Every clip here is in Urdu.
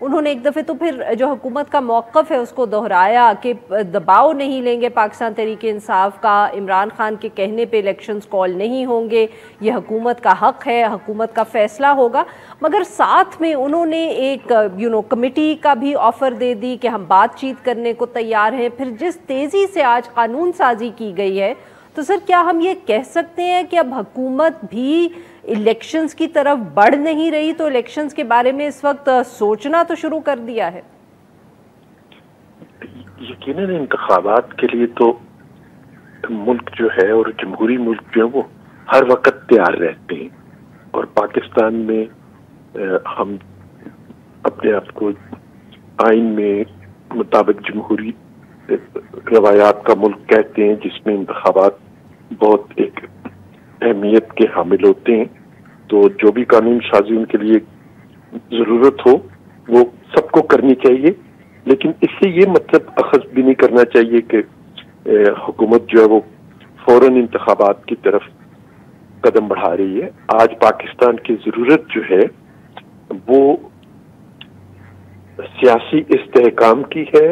انہوں نے ایک دفعہ تو پھر جو حکومت کا موقف ہے اس کو دہرایا کہ دباؤ نہیں لیں گے پاکستان تحریک انصاف کا، عمران خان کے کہنے پہ الیکشنز کال نہیں ہوں گے، یہ حکومت کا حق ہے، حکومت کا فیصلہ ہوگا، مگر ساتھ میں انہوں نے ایک کمیٹی کا بھی آفر دے دی کہ ہم بات چیت کرنے کو تیار ہیں۔ پھر جس تیزی سے آج قانون سازی کی گئی ہے تو سر کیا ہم یہ کہہ سکتے ہیں کہ اب حکومت بھی الیکشنز کی طرف بڑھ نہیں رہی، تو الیکشنز کے بارے میں اس وقت سوچنا تو شروع کر دیا ہے؟ یقیناً انتخابات کے لیے تو ملک جو ہے اور جمہوری ملک جو ہے وہ ہر وقت تیار رہتے ہیں، اور پاکستان میں ہم اپنے آپ کو آئین میں مطابق جمہوری روایات کا ملک کہتے ہیں، جس میں انتخابات بہت ایک اہمیت کے حامل ہوتے ہیں۔ تو جو بھی قانون سازی ان کے لیے ضرورت ہو وہ سب کو کرنی چاہیے، لیکن اس سے یہ مطلب اخذ بھی نہیں کرنا چاہیے کہ حکومت جو ہے وہ فوراً انتخابات کی طرف قدم بڑھا رہی ہے۔ آج پاکستان کی ضرورت جو ہے وہ سیاسی استحکام کی ہے،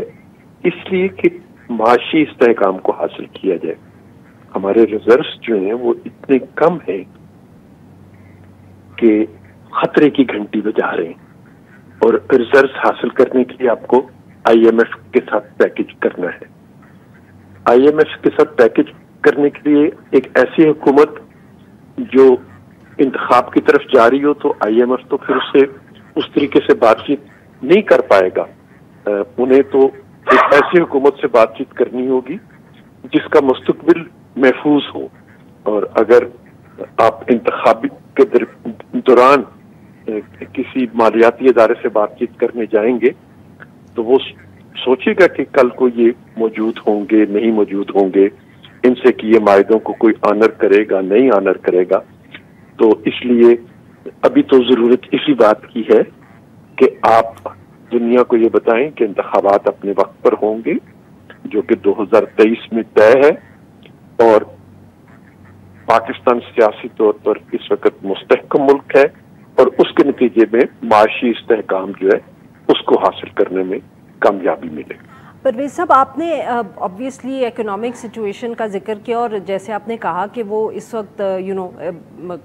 اس لیے کہ معاشی استحکام کو حاصل کیا جائے۔ ہمارے ریزروز جو ہیں وہ اتنے کم ہیں کہ خطرے کی گھنٹی بجا رہے ہیں، اور ریزروز حاصل کرنے کے لیے آپ کو آئی ایم ایف کے ساتھ پیکج کرنا ہے۔ آئی ایم ایف کے ساتھ پیکج کرنے کے لیے ایک ایسی حکومت جو انتخاب کی طرف جا رہی ہو تو آئی ایم ایف تو پھر اس سے اس طریقے سے بات چیت نہیں کر پائے گا۔ انہیں تو ایک ایسی حکومت سے بات چیت کرنی ہوگی جس کا مستقبل محفوظ ہو، اور اگر آپ انتخابی کے دوران کسی مالیاتی ادارے سے بات چیت کرنے جائیں گے تو وہ سوچے گا کہ کل کو یہ موجود ہوں گے نہیں موجود ہوں گے، ان سے کیے معاہدوں کو کوئی آنر کرے گا نہیں آنر کرے گا۔ تو اس لیے ابھی تو ضرورت اسی بات کی ہے کہ آپ دنیا کو یہ بتائیں کہ انتخابات اپنے وقت پر ہوں گے، جو کہ 2023 میں طے ہے، اور پاکستان سیاسی طور پر اس وقت مستحکم ملک ہے، اور اس کے نتیجے میں معاشی استحکام جو ہے اس کو حاصل کرنے میں کامیابی ملے۔ پرویز صاحب، آپ نے آبویسلی اکنامک سچویشن کا ذکر کیا، اور جیسے آپ نے کہا کہ وہ اس وقت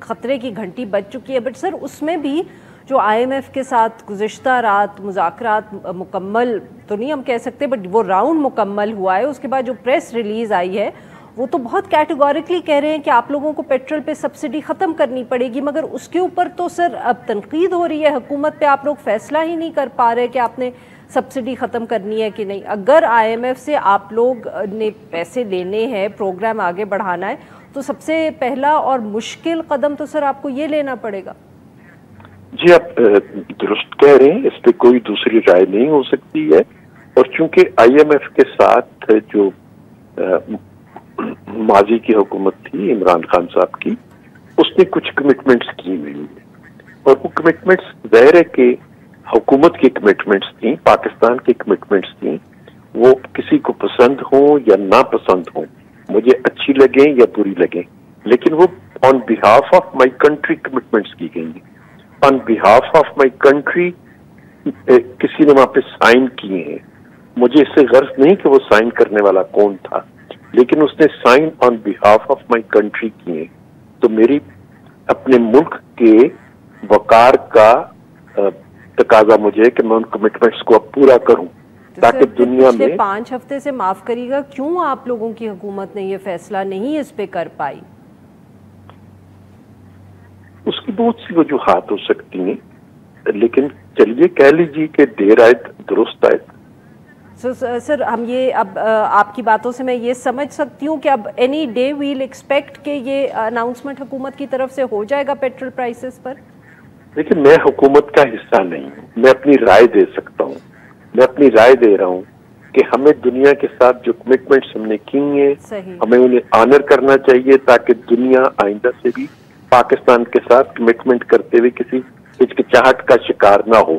خطرے کی گھنٹی بج چکی ہے، بٹ سر اس میں بھی جو آئی ایم ایف کے ساتھ گزشتہ رات مذاکرات مکمل تو نہیں ہم کہہ سکتے، بٹ وہ راؤنڈ مکمل ہوا ہے، اس کے بعد جو پریس ریلیز آئی ہے وہ تو بہت کیٹیگوریکلی کہہ رہے ہیں کہ آپ لوگوں کو پیٹرول پہ سبسڈی ختم کرنی پڑے گی، مگر اس کے اوپر تو سر اب تنقید ہو رہی ہے حکومت پہ، آپ لوگ فیصلہ ہی نہیں کر پا رہے کہ آپ نے سبسڈی ختم کرنی ہے کہ نہیں۔ اگر آئی ایم ایف سے آپ لوگ نے پیسے لینے ہیں، پروگرام آگے بڑھانا ہے، تو سب سے پہلا اور مشکل قدم تو سر آپ کو یہ لینا پڑے گا۔ جی آپ درست کہہ رہے ہیں، اس پہ کوئی دوسری رائے نہیں ہو سکتی ہے، اور چونکہ آئی ایم ایف کے ساتھ جو ماضی کی حکومت تھی عمران خان صاحب کی، اس نے کچھ کمٹمنٹس کی ہوئی ہیں، اور وہ کمٹمنٹس ظاہر ہے کہ حکومت کی کمٹمنٹس تھیں، پاکستان کی کمٹمنٹس تھیں، وہ کسی کو پسند ہوں یا ناپسند ہوں، مجھے اچھی لگیں یا بری لگیں، لیکن وہ on behalf of my country commitments کی گئی ہیں۔ آن بہاف آف مائی کنٹری کسی نے وہاں پہ سائن کیے ہیں، مجھے اس سے غرض نہیں کہ وہ سائن کرنے والا کون تھا، لیکن اس نے sign on behalf of my country کیے، تو میری اپنے ملک کے وقار کا تقاضا مجھے کہ میں ان کمٹمنٹس کو اب پورا کروں، تاکہ دنیا میں 5 ہفتے سے معاف کریے گا، کیوں آپ لوگوں کی حکومت نے یہ فیصلہ نہیں اس پہ کر پائی؟ اس کی بہت سی وجوہات ہو سکتی ہیں، لیکن چلیے کہہ لیجیے کہ دیر آئے درست آئے۔ سر ہم یہ اب آپ کی باتوں سے میں یہ سمجھ سکتی ہوں کہ اب اینی ڈے ویل ایکسپیکٹ کہ یہ اناؤنسمنٹ حکومت کی طرف سے ہو جائے گا پیٹرول پرائسز پر؟ لیکن میں حکومت کا حصہ نہیں ہوں، میں اپنی رائے دے سکتا ہوں، میں اپنی رائے دے رہا ہوں کہ ہمیں دنیا کے ساتھ جو کمٹمنٹس ہم نے کی ہیں ہمیں انہیں آنر کرنا چاہیے، تاکہ دنیا آئندہ سے بھی پاکستان کے ساتھ کمٹمنٹ کرتے ہوئے کسی ہچکچاہٹ کا شکار نہ ہو،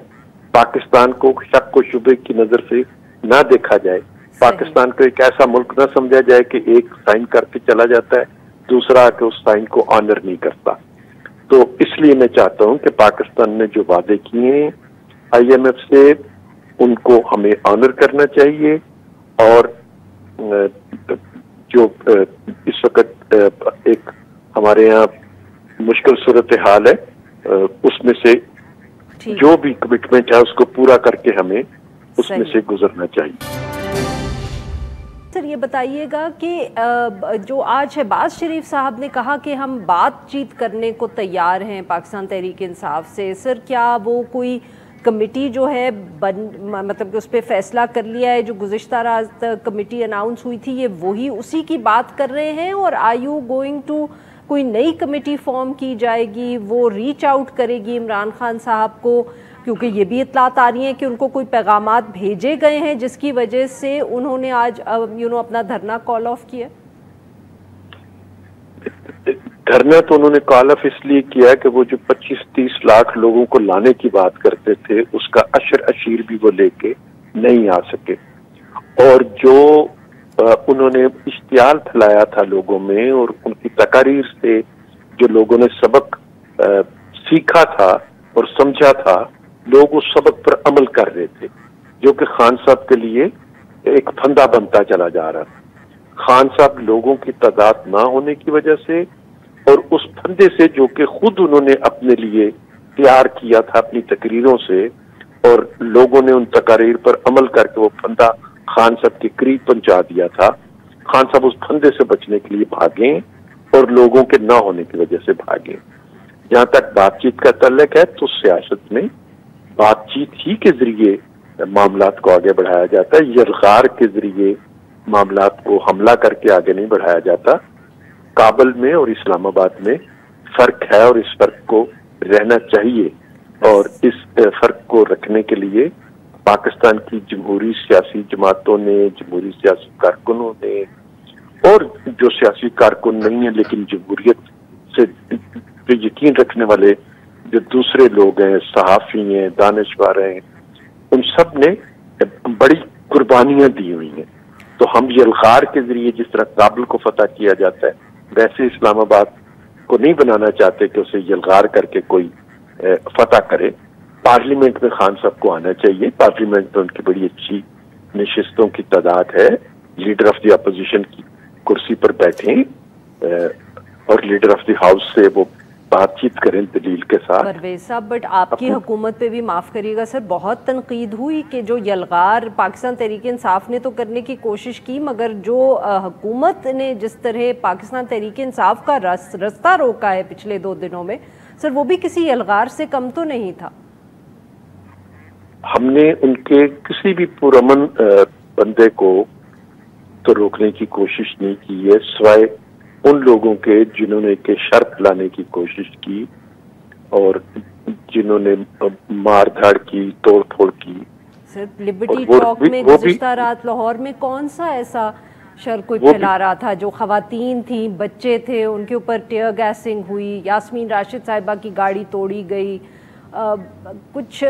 پاکستان کو شک و شبے کی نظر سے نہ دیکھا جائے، پاکستان کو ایک ایسا ملک نہ سمجھا جائے کہ ایک سائن کر کے چلا جاتا ہے، دوسرا کہ اس سائن کو آنر نہیں کرتا۔ تو اس لیے میں چاہتا ہوں کہ پاکستان نے جو وعدے کیے ہیں IMF سے ان کو ہمیں آنر کرنا چاہیے، اور جو اس وقت ایک ہمارے یہاں مشکل صورتحال ہے، اس میں سے جو بھی کمٹمنٹ ہے اس کو پورا کر کے ہمیں اس میں سے گزرنا چاہیے۔ سر یہ بتائیے گا کہ جو آج شہباز شریف صاحب نے کہا کہ ہم بات چیت کرنے کو تیار ہیں پاکستان تحریک انصاف سے، سر کیا وہ کوئی کمیٹی جو ہے مطلب کہ اس پہ فیصلہ کر لیا ہے جو گزشتہ رات کمیٹی اناؤنس ہوئی تھی، یہ وہی اسی کی بات کر رہے ہیں؟ اور آر یو گوئنگ ٹو کوئی نئی کمیٹی فارم کی جائے گی، وہ ریچ آؤٹ کرے گی عمران خان صاحب کو؟ کیونکہ یہ بھی اطلاعات آ رہی ہیں کہ ان کو کوئی پیغامات بھیجے گئے ہیں جس کی وجہ سے انہوں نے آج اپنا دھرنا کال آف کیا۔ دھرنا تو انہوں نے کال آف اس لیے کیا کہ وہ جو 25-30 لاکھ لوگوں کو لانے کی بات کرتے تھے اس کا اشر اشیر بھی وہ لے کے نہیں آ سکے، اور جو انہوں نے اشتعال پھیلایا تھا لوگوں میں، اور ان کی تقاریر سے جو لوگوں نے سبق سیکھا تھا اور سمجھا تھا، لوگ اس سبق پر عمل کر رہے تھے، جو کہ خان صاحب کے لیے ایک پھندا بنتا چلا جا رہا تھا۔ خان صاحب لوگوں کی تعداد نہ ہونے کی وجہ سے اور اس پھندے سے جو کہ خود انہوں نے اپنے لیے تیار کیا تھا اپنی تقریروں سے، اور لوگوں نے ان تقاریر پر عمل کر کے وہ پھندا خان صاحب کے قریب پہنچا دیا تھا، خان صاحب اس پھندے سے بچنے کے لیے بھاگے اور لوگوں کے نہ ہونے کی وجہ سے بھاگے۔ جہاں تک بات چیت کا تعلق ہے تو سیاست میں بات چیت ہی کے ذریعے معاملات کو آگے بڑھایا جاتا ہے، یلغار کے ذریعے معاملات کو حملہ کر کے آگے نہیں بڑھایا جاتا۔ کابل میں اور اسلام آباد میں فرق ہے، اور اس فرق کو رہنا چاہیے، اور اس فرق کو رکھنے کے لیے پاکستان کی جمہوری سیاسی جماعتوں نے، جمہوری سیاسی کارکنوں نے، اور جو سیاسی کارکن نہیں ہیں لیکن جمہوریت سے یقین رکھنے والے جو دوسرے لوگ ہیں، صحافی ہیں، دانشور ہیں، ان سب نے بڑی قربانیاں دی ہوئی ہیں۔ تو ہم یلغار کے ذریعے جس طرح کابل کو فتح کیا جاتا ہے، ویسے اسلام آباد کو نہیں بنانا چاہتے کہ اسے یلغار کر کے کوئی فتح کرے۔ پارلیمنٹ میں خان صاحب کو آنا چاہیے، پارلیمنٹ میں ان کی بڑی اچھی نشستوں کی تعداد ہے، لیڈر آف دی اپوزیشن کی کرسی پر بیٹھیں اور لیڈر آف دی ہاؤس سے وہ بات چیت کریں دلیل کے ساتھ۔ پرویز صاحب، بٹ آپ کی حکومت پہ بھی معاف کریے گا سر، بہت تنقید ہوئی کہ جو یلغار پاکستان تحریک انصاف نے تو کرنے کی کوشش کی، مگر جو حکومت نے جس طرح پاکستان تحریک انصاف کا رستہ روکا ہے پچھلے 2 دنوں میں، سر وہ بھی کسی یلغار سے کم تو نہیں تھا۔ ہم نے ان کے کسی بھی پرامن بندے کو تو روکنے کی کوشش نہیں کی ہے، سوائے ان لوگوں کے جنہوں نے کہ شرط لانے کی کوشش کی اور جنہوں نے مار دھاڑ کی، توڑ پھوڑ کی۔ سر لبرٹی ٹاک میں گزشتہ رات لاہور میں کون سا ایسا شر کوئی پھیلا رہا تھا؟ جو خواتین تھیں، بچے تھے، ان کے اوپر ٹیئر گیسنگ ہوئی، یاسمین راشد صاحبہ کی گاڑی توڑی گئی۔ کچھ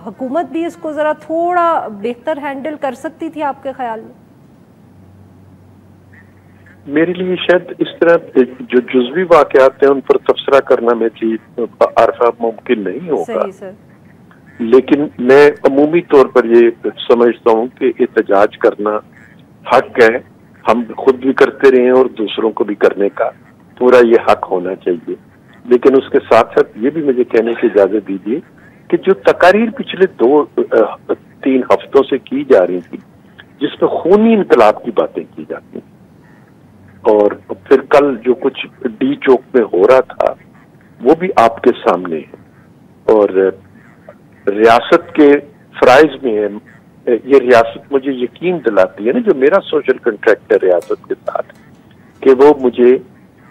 حکومت بھی اس کو ذرا تھوڑا بہتر ہینڈل کر سکتی تھی آپ کے خیال میں؟ میرے لیے شاید اس طرح جو جزوی واقعات ہیں ان پر تبصرہ کرنا میرے لیے عارفہ ممکن نہیں ہوگا، صحیح سر، لیکن میں عمومی طور پر یہ سمجھتا ہوں کہ احتجاج کرنا حق ہے، ہم خود بھی کرتے رہے ہیں اور دوسروں کو بھی کرنے کا پورا یہ حق ہونا چاہیے۔ لیکن اس کے ساتھ ساتھ یہ بھی مجھے کہنے کی اجازت دیجیے کہ جو تقاریر پچھلے 2-3 ہفتوں سے کی جا رہی تھی، جس پہ خونی انقلاب کی باتیں کی جاتی ہیں، اور پھر کل جو کچھ ڈی چوک میں ہو رہا تھا وہ بھی آپ کے سامنے ہے، اور ریاست کے فرائض میں ہے۔ یہ ریاست مجھے یقین دلاتی ہے نا، جو میرا سوشل کنٹریکٹ ہے ریاست کے ساتھ، کہ وہ مجھے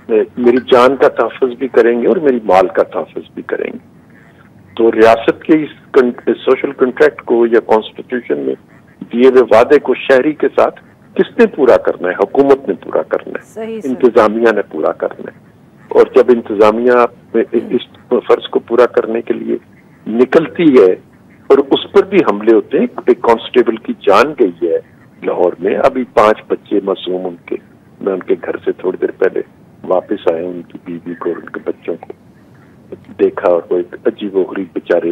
میری جان کا تحفظ بھی کریں گے اور میری مال کا تحفظ بھی کریں گے۔ تو ریاست کے اس سوشل کنٹریکٹ کو یا کانسٹیٹیوشن میں دیے ہوئے وعدے کو شہری کے ساتھ کس نے پورا کرنا ہے؟ حکومت نے پورا کرنا ہے، انتظامیہ نے پورا کرنا ہے۔ اور جب انتظامیہ اس فرض کو پورا کرنے کے لیے نکلتی ہے اور اس پر بھی حملے ہوتے ہیں، ایک کانسٹیبل کی جان گئی ہے لاہور میں، ابھی 5 بچے معصوم ان کے، میں ان کے گھر سے تھوڑی دیر پہلے واپس آئے، ان کی بیوی کو اور ان کے بچوں کو دیکھا، اور وہ ایک عجیب و غریب بیچارے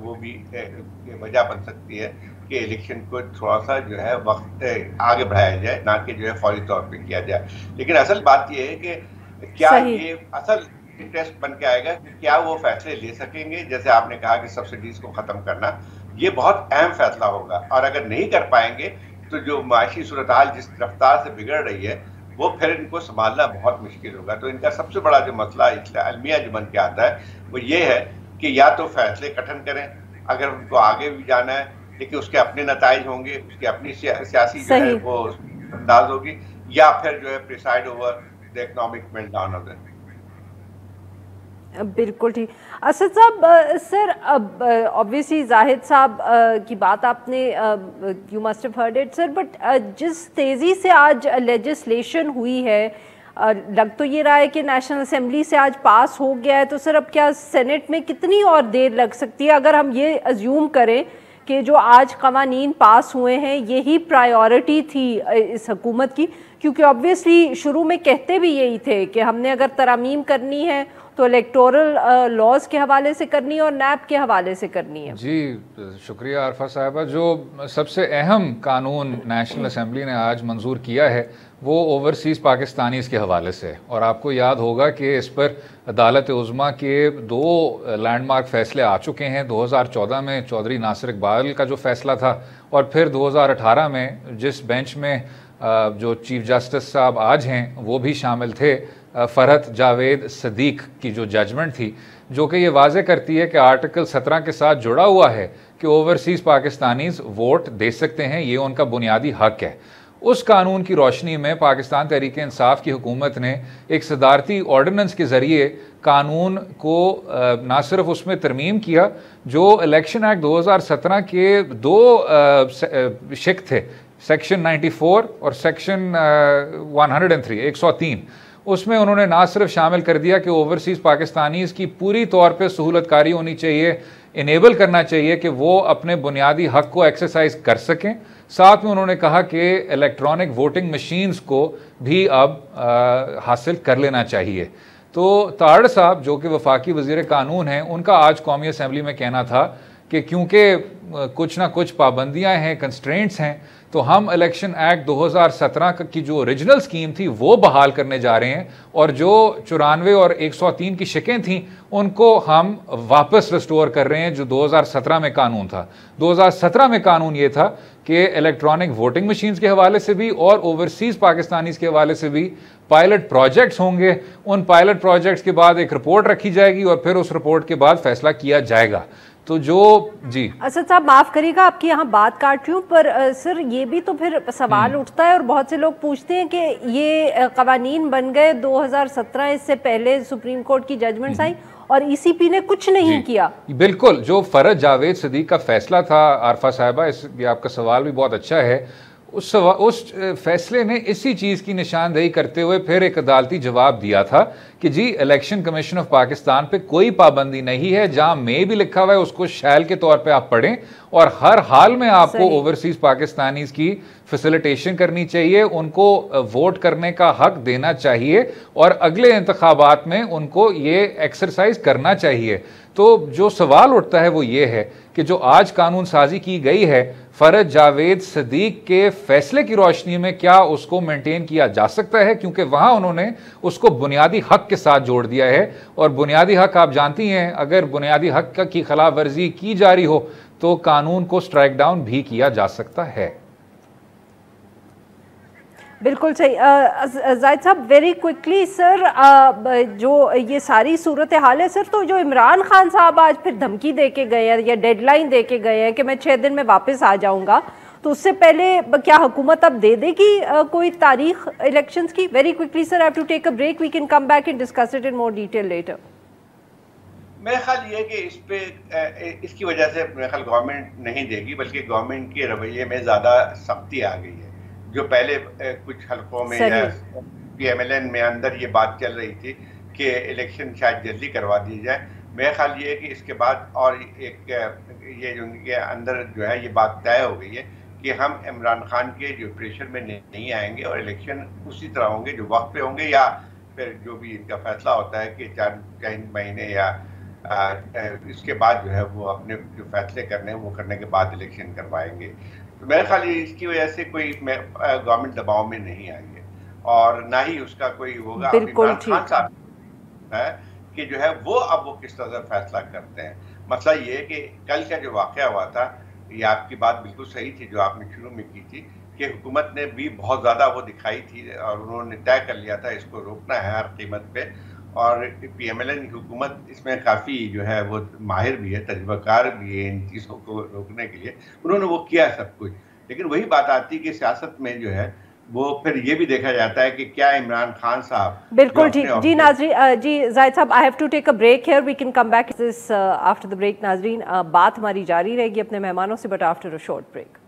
وہ بھی وجہ بن سکتی ہے کہ الیکشن کو تھوڑا سا جو ہے وقت آگے بڑھایا جائے، نہ کہ جو ہے فوری طور پہ کیا جائے. لیکن اصل بات یہ ہے کہ کیا یہ اصل ٹیسٹ بن کے آئے گا کہ کیا وہ فیصلے لے سکیں گے. جیسے آپ نے کہا کہ سبسڈیز کو ختم کرنا، یہ بہت اہم فیصلہ ہوگا، اور اگر نہیں کر پائیں گے تو جو معاشی صورتحال جس رفتار سے بگڑ رہی ہے وہ پھر ان کو سنبھالنا بہت مشکل ہوگا. تو ان کا سب سے بڑا جو مسئلہ المیہ جو بن کے آتا ہے وہ یہ ہے کہ یا تو فیصلے کٹھن کریں اگر ان کو آگے بھی جانا ہے، لیکن اس کے اپنے نتائج ہوں گے، اس کی اپنی سیاسی جو ہے وہ انداز ہوگی، یا پھر جو ہے preside over the economic meltdown of them. بالکل ٹھیک. اسد صاحب، سر obviously زاہد صاحب کی بات آپ نے you must have heard it sir, but جس تیزی سے آج لیجسلیشن ہوئی ہے، لگ تو یہ رہا ہے کہ نیشنل اسمبلی سے آج پاس ہو گیا ہے، تو سر اب کیا سینٹ میں کتنی اور دیر لگ سکتی ہے اگر ہم یہ ازیوم کریں کہ جو آج قوانین پاس ہوئے ہیں یہی پرائیورٹی تھی اس حکومت کی؟ کیونکہ obviously شروع میں کہتے بھی یہی تھے کہ ہم نے اگر ترامیم کرنی ہے تو الیکٹورل لاز کے حوالے سے کرنی ہے اور نیب کے حوالے سے کرنی ہے. جی شکریہ عارفہ صاحبہ. جو سب سے اہم قانون نیشنل اسمبلی نے آج منظور کیا ہے وہ اوورسیز پاکستانیز کے حوالے سے، اور آپ کو یاد ہوگا کہ اس پر عدالت عظمیٰ کے 2 لینڈ مارک فیصلے آ چکے ہیں. 2014 میں چودھری ناصر اقبال کا جو فیصلہ تھا، اور پھر 2018 میں جس بینچ میں جو چیف جسٹس صاحب آج ہیں وہ بھی شامل تھے، فرحت جاوید صدیق کی جو ججمنٹ تھی، جو کہ یہ واضح کرتی ہے کہ آرٹیکل 17 کے ساتھ جڑا ہوا ہے کہ اوورسیز پاکستانیز ووٹ دے سکتے ہیں، یہ ان کا بنیادی حق ہے. اس قانون کی روشنی میں پاکستان تحریک انصاف کی حکومت نے ایک صدارتی آرڈیننس کے ذریعے قانون کو نہ صرف اس میں ترمیم کیا، جو الیکشن ایکٹ 2017 کے 2 شق تھے، سیکشن 94 اور سیکشن 103، اس میں انہوں نے نہ صرف شامل کر دیا کہ اوورسیز پاکستانیز کی پوری طور پہ سہولت کاری ہونی چاہیے، انیبل کرنا چاہیے کہ وہ اپنے بنیادی حق کو ایکسرسائز کر سکیں، ساتھ میں انہوں نے کہا کہ الیکٹرانک ووٹنگ مشینز کو بھی اب حاصل کر لینا چاہیے. تو تاڑ صاحب جو کہ وفاقی وزیر قانون ہیں، ان کا آج قومی اسمبلی میں کہنا تھا کہ کیونکہ کچھ نہ کچھ پابندیاں ہیں، کنسٹرینٹس ہیں، تو ہم الیکشن ایکٹ 2017 کی جو اوریجنل سکیم تھی وہ بحال کرنے جا رہے ہیں، اور جو 94 اور 103 کی شقیں تھیں ان کو ہم واپس ریسٹور کر رہے ہیں جو 2017 میں قانون تھا. 2017 میں قانون یہ تھا کہ الیکٹرانک ووٹنگ مشینز کے حوالے سے بھی اور اوورسیز پاکستانیز کے حوالے سے بھی پائلٹ پروجیکٹس ہوں گے. ان پائلٹ پروجیکٹس کے بعد ایک رپورٹ رکھی جائے گی اور پھر اس رپورٹ کے بعد فیصلہ کیا جائے گا. تو جو جی اسد صاحب معاف کریے گا آپ کی یہاں بات کاٹ رہی ہوں، پر سر یہ بھی تو پھر سوال اٹھتا ہے اور بہت سے لوگ پوچھتے ہیں کہ یہ قوانین بن گئے 2017، اس سے پہلے سپریم کورٹ کی ججمنٹس آئیں اور ای سی پی نے کچھ نہیں کیا. بالکل، جو فرحت جاوید صدیق کا فیصلہ تھا عارفہ صاحبہ، یہ آپ کا سوال بھی بہت اچھا ہے، اس فیصلے نے اسی چیز کی نشاندہی کرتے ہوئے پھر ایک عدالتی جواب دیا تھا کہ جی الیکشن کمیشن آف پاکستان پہ کوئی پابندی نہیں ہے، جہاں میں بھی لکھا ہوا ہے اس کو شیل کے طور پہ آپ پڑھیں، اور ہر حال میں آپ کو اوورسیز پاکستانیز کی فیسیلیٹیشن کرنی چاہیے، ان کو ووٹ کرنے کا حق دینا چاہیے، اور اگلے انتخابات میں ان کو یہ ایکسرسائز کرنا چاہیے. تو جو سوال اٹھتا ہے وہ یہ ہے کہ جو آج قانون سازی کی گئی ہے فرحت جاوید صدیق کے فیصلے کی روشنی میں کیا اس کو مینٹین کیا جا سکتا ہے؟ کیونکہ وہاں انہوں نے اس کو بنیادی حق کے ساتھ جوڑ دیا ہے، اور بنیادی حق آپ جانتی ہیں اگر بنیادی حق کی خلاف ورزی کی جاری ہو تو قانون کو سٹرائک ڈاؤن بھی کیا جا سکتا ہے. بالکل صحیح. زاہد صاحب ویری کوئکلی سر، جو یہ ساری صورتحال ہے سر، تو جو عمران خان صاحب آج پھر دھمکی دے کے گئے ہیں یا ڈیڈ لائن دے کے گئے ہیں کہ میں 6 دن میں واپس آ جاؤں گا، تو اس سے پہلے کیا حکومت اب دے دے گی کوئی تاریخ الیکشنز کی؟ Very quickly sir, I have to take a break, we can come back and discuss it in more detail later. میرا خیال یہ ہے کہ اس پہ اس کی وجہ سے میرا خیال گورنمنٹ نہیں دے گی، بلکہ گورنمنٹ کے رویے میں زیادہ سختی آ گئی ہے. جو پہلے کچھ حلقوں میں یا پی ایم ایل این میں اندر یہ بات چل رہی تھی کہ الیکشن شاید جلدی کروا دی جائے، میرا خیال یہ ہے کہ اس کے بعد اور ایک یہ جو ان کے اندر جو ہے یہ بات طے ہو گئی ہے کہ ہم عمران خان کے جو پریشر میں نہیں آئیں گے، اور الیکشن اسی طرح ہوں گے جو وقت پہ ہوں گے، یا پھر جو بھی ان کا فیصلہ ہوتا ہے کہ 4 مہینے یا اس کے بعد جو ہے وہ اپنے جو فیصلے کرنے ہیں وہ کرنے کے بعد الیکشن کروائیں گے. تو میرے خیال اس کی وجہ سے کوئی گورنمنٹ دباؤ میں نہیں آئی ہے اور نہ ہی اس کا کوئی ہوگا. اب بالکل عمران خان صاحب ہے کہ جو ہے وہ کس طرح فیصلہ کرتے ہیں. مسئلہ یہ ہے کہ کل کا جو واقعہ ہوا تھا یہ آپ کی بات بالکل صحیح تھی جو آپ نے شروع میں کی تھی کہ حکومت نے بھی بہت زیادہ وہ دکھائی تھی اور انہوں نے طے کر لیا تھا اس کو روکنا ہے ہر قیمت پہ. اور پی ایم ایل این حکومت اس میں کافی جو ہے وہ ماہر بھی ہے, تجربہ کار بھی ہے ان چیزوں کو روکنے کے لیے. انہوں نے وہ کیا سب کچھ, لیکن وہی بات آتی ہے کہ سیاست میں جو ہے وہ پھر یہ بھی دیکھا جاتا ہے کہ کیا عمران خان صاحب بالکل ٹھیک. جی ناظرین, جی زاہد صاحب, I have to take a break here, we can come back this after the break. ناظرین, بات ہماری جاری رہے گی اپنے مہمانوں سے, but after a short break.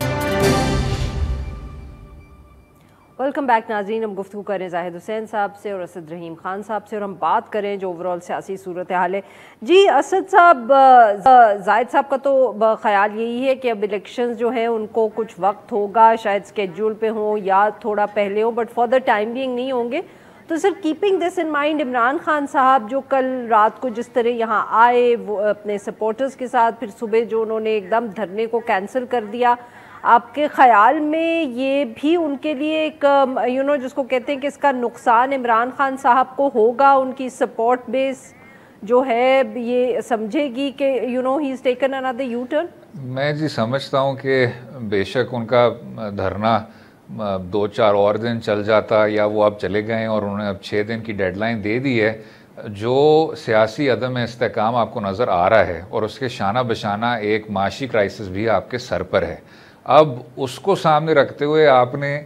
Welcome back ناظرین. ہم گفتگو کریں زاہد حسین صاحب سے اور اسد رحیم خان صاحب سے, اور ہم بات کریں جو اوورآل سیاسی صورتحال ہے. جی اسد صاحب, زاہد صاحب کا تو خیال یہی ہے کہ اب الیکشنز جو ہیں ان کو کچھ وقت ہوگا, شاید اسکیڈول پہ ہوں یا تھوڑا پہلے ہو, but for the time being نہیں ہوں گے. تو sir, keeping this in mind, Imran Khan sahib جو کل رات کو جس طرح یہاں آئے وہ اپنے سپورٹرز کے ساتھ, پھر صبح جو انہوں نے ایک دم دھرنے کو کینسل کر دیا, آپ کے خیال میں یہ بھی ان کے لیے ایک جس کو کہتے ہیں کہ اس کا نقصان عمران خان صاحب کو ہوگا, ان کی سپورٹ بیس جو ہے یہ سمجھے گی کہ he is taken another U turn? میں جی سمجھتا ہوں کہ بے شک ان کا دھرنا 2-4 اور دن چل جاتا, یا وہ اب چلے گئے اور انہوں نے اب 6 دن کی ڈیڈ لائن دے دی ہے. جو سیاسی عدم استحکام آپ کو نظر آ رہا ہے اور اس کے شانہ بشانہ ایک معاشی کرائسس بھی آپ کے سر پر ہے, اب اس کو سامنے رکھتے ہوئے آپ نے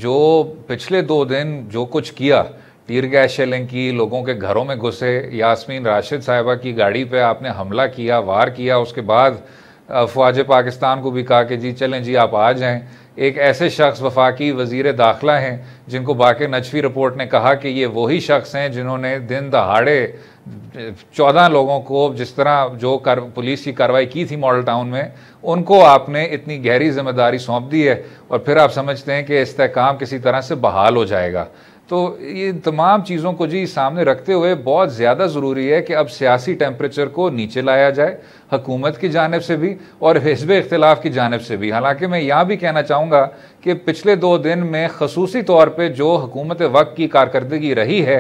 جو پچھلے 2 دن جو کچھ کیا, ٹیر گیس شیلنگ کی, لوگوں کے گھروں میں گھسے, یاسمین راشد صاحبہ کی گاڑی پہ آپ نے حملہ کیا, وار کیا, اس کے بعد فوج پاکستان کو بھی کہا کہ جی چلیں جی آپ آ جائیں. ایک ایسے شخص وفاقی وزیر داخلہ ہیں جن کو باقر نجفی رپورٹ نے کہا کہ یہ وہی شخص ہیں جنہوں نے دن دہاڑے 14 لوگوں کو, جس طرح جو پولیس کی کارروائی کی تھی ماڈل ٹاؤن میں, ان کو آپ نے اتنی گہری ذمہ داری سونپ دی ہے, اور پھر آپ سمجھتے ہیں کہ استحکام کسی طرح سے بحال ہو جائے گا. تو یہ تمام چیزوں کو جی سامنے رکھتے ہوئے بہت زیادہ ضروری ہے کہ اب سیاسی ٹیمپریچر کو نیچے لایا جائے, حکومت کی جانب سے بھی اور حزب اختلاف کی جانب سے بھی. حالانکہ میں یہاں بھی کہنا چاہوں گا کہ پچھلے 2 دن میں خصوصی طور پہ جو حکومت وقت کی کارکردگی رہی ہے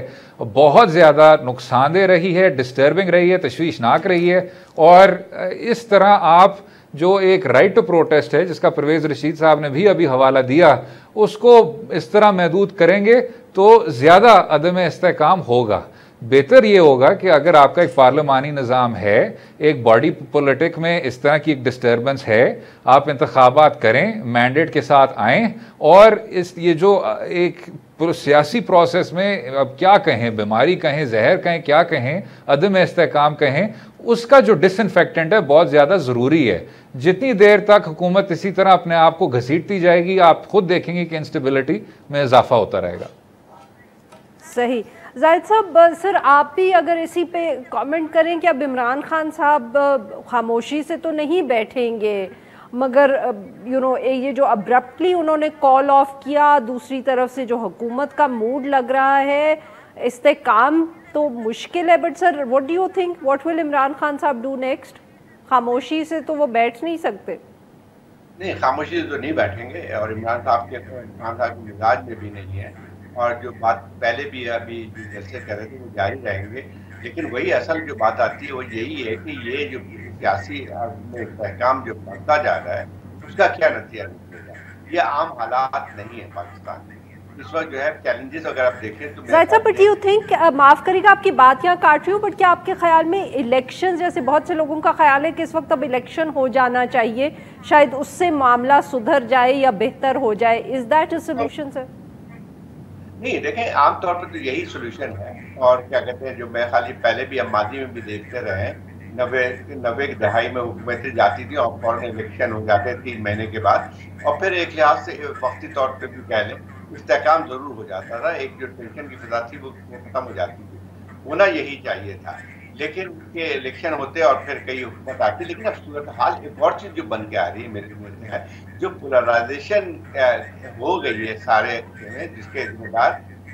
بہت زیادہ نقصان دہ رہی ہے, ڈسٹربنگ رہی ہے, تشویشناک رہی ہے. اور اس طرح آپ جو ایک رائٹ ٹو پروٹیسٹ ہے, جس کا پرویز رشید صاحب نے بھی ابھی حوالہ دیا, اس کو اس طرح محدود کریں گے تو زیادہ عدم استحکام ہوگا. بہتر یہ ہوگا کہ اگر آپ کا ایک پارلیمانی نظام ہے, ایک باڈی پولیٹک میں اس طرح کی ایک ڈسٹربنس ہے, آپ انتخابات کریں, مینڈیٹ کے ساتھ آئیں, اور یہ جو ایک سیاسی پروسیس میں اب کیا کہیں, بیماری کہیں, زہر کہیں, کیا کہیں, عدم استحکام کہیں, اس کا جو ڈس انفیکٹنٹ ہے بہت زیادہ ضروری ہے. جتنی دیر تک حکومت اسی طرح اپنے آپ کو گھسیٹتی جائے گی, آپ خود دیکھیں گے کہ انسٹیبلٹی میں اضافہ ہوتا رہے گا. صحیح. زاہد صاحب, سر آپ بھی اگر اسی پہ کامنٹ کریں کہ اب عمران خان صاحب خاموشی سے تو نہیں بیٹھیں گے, مگر یہ جو ابرپٹلی انہوں نے کال آف کیا, دوسری طرف سے جو حکومت کا موڈ لگ رہا ہے, استحکام تو مشکل ہے, but sir what do you think what will Imran Khan صاحب ڈو نیکسٹ؟ خاموشی سے تو وہ بیٹھ نہیں سکتے. نہیں, خاموشی سے تو نہیں بیٹھیں گے, اور عمران صاحب کے مزاج میں بھی نہیں ہے, اور جو بات پہلے بھی ابھی جو جلسے کر رہے تھے وہ جاری رہیں گے. لیکن وہی اصل جو بات آتی ہے وہ یہی ہے کہ یہ جو سیاسی استحکام جو بڑھتا جا رہا ہے اس کا کیا نتیجہ نکلے گا. یہ عام حالات نہیں ہے پاکستان میں اس وقت. جو ہے چیلنجز اگر آپ دیکھیں تو بٹ یو تھنک, معاف کریے گا آپ کی بات یہاں کاٹ رہی ہوں, بٹ کیا آپ کے خیال میں الیکشن, جیسے بہت سے لوگوں کا خیال ہے کہ اس وقت اب الیکشن ہو جانا چاہیے, شاید اس سے معاملہ سدھر جائے یا بہتر ہو جائے, از دیٹ اے سولوشن سر؟ نہیں, دیکھیں عام طور پر تو یہی سولوشن ہے, اور کیا کہتے ہیں جو میں خالی پہلے بھی ہم ماضی میں بھی دیکھتے رہے ہیں, 90 کی دہائی میں حکومتیں جاتی تھیں اور فوراً الیکشن ہو جاتے 3 مہینے کے بعد, اور پھر ایک لحاظ سے وقتی طور پہ بھی کہہ لیں استحکام ضرور ہو جاتا تھا, ایک جو ٹینشن کی فضا تھی وہ ختم ہو جاتی تھی. ہونا یہی چاہیے تھا, لیکن کہ الیکشن ہوتے اور پھر کئی حکومت آتی. لیکن اب صورتحال ایک اور چیز جو بن کے آ رہی ہے میرے سمجھ ہے, جو پولرائزیشن ہو گئی ہے سارے میں, جس کے ذمہ دار